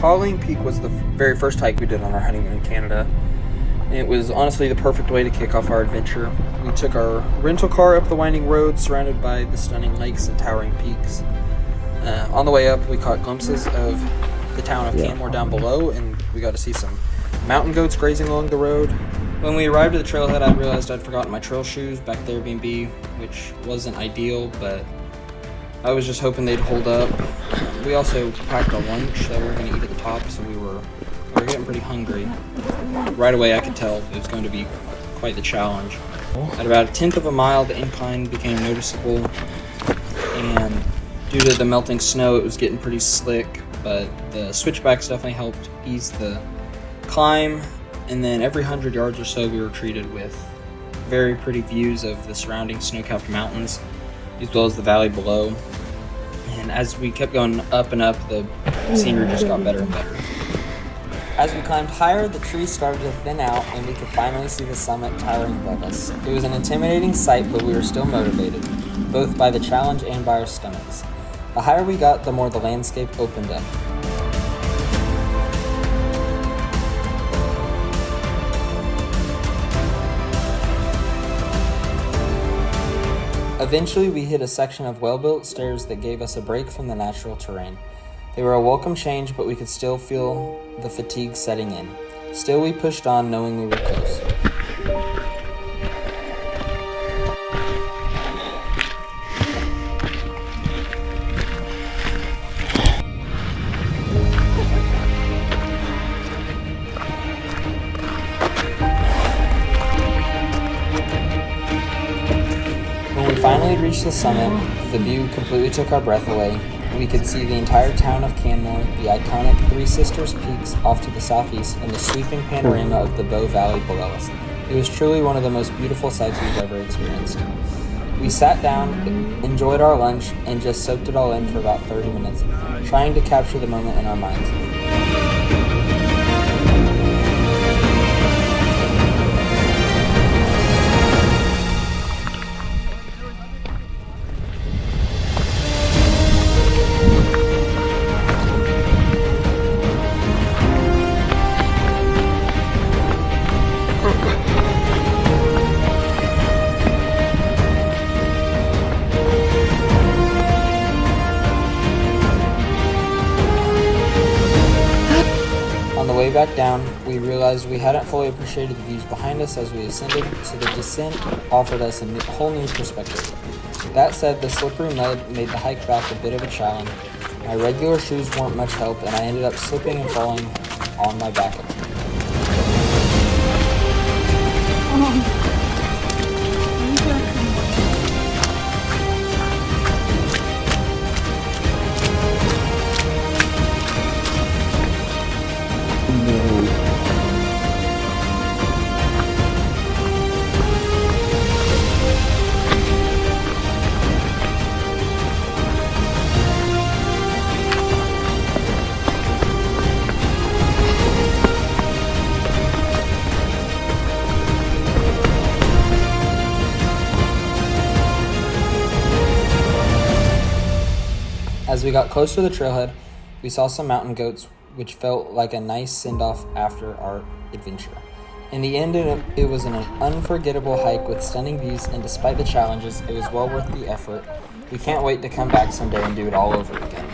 Ling Peak was the very first hike we did on our honeymoon in Canada, and it was honestly the perfect way to kick off our adventure. We took our rental car up the winding road surrounded by the stunning lakes and towering peaks. On the way up, we caught glimpses of the town of Canmore down below, and we got to see some mountain goats grazing along the road. When we arrived at the trailhead, I realized I'd forgotten my trail shoes back at the Airbnb, which wasn't ideal, but I was just hoping they'd hold up. We also packed a lunch that we were going to eat at the top, so we were getting pretty hungry. Right away, I could tell it was going to be quite the challenge. At about 1/10 of a mile, the incline became noticeable, and due to the melting snow, it was getting pretty slick, but the switchbacks definitely helped ease the climb. And then every 100 yards or so, we were treated with very pretty views of the surrounding snow-capped mountains, as well as the valley below. And as we kept going up and up, the scenery just got better and better. As we climbed higher, the trees started to thin out, and we could finally see the summit towering above us. It was an intimidating sight, but we were still motivated, both by the challenge and by our stomachs. The higher we got, the more the landscape opened up. Eventually, we hit a section of well-built stairs that gave us a break from the natural terrain. They were a welcome change, but we could still feel the fatigue setting in. Still, we pushed on, knowing we were close. When we finally reached the summit, the view completely took our breath away. We could see the entire town of Canmore, the iconic Three Sisters peaks off to the southeast, and the sweeping panorama of the Bow Valley below us. It was truly one of the most beautiful sights we've ever experienced. We sat down, enjoyed our lunch, and just soaked it all in for about 30 minutes, trying to capture the moment in our minds. On the way back down, we realized we hadn't fully appreciated the views behind us as we ascended, so the descent offered us a whole new perspective. That said, the slippery mud made the hike back a bit of a challenge. My regular shoes weren't much help, and I ended up slipping and falling on my back. As we got close to the trailhead, we saw some mountain goats, which felt like a nice send-off after our adventure. In the end, it was an unforgettable hike with stunning views, and despite the challenges, it was well worth the effort. We can't wait to come back someday and do it all over again.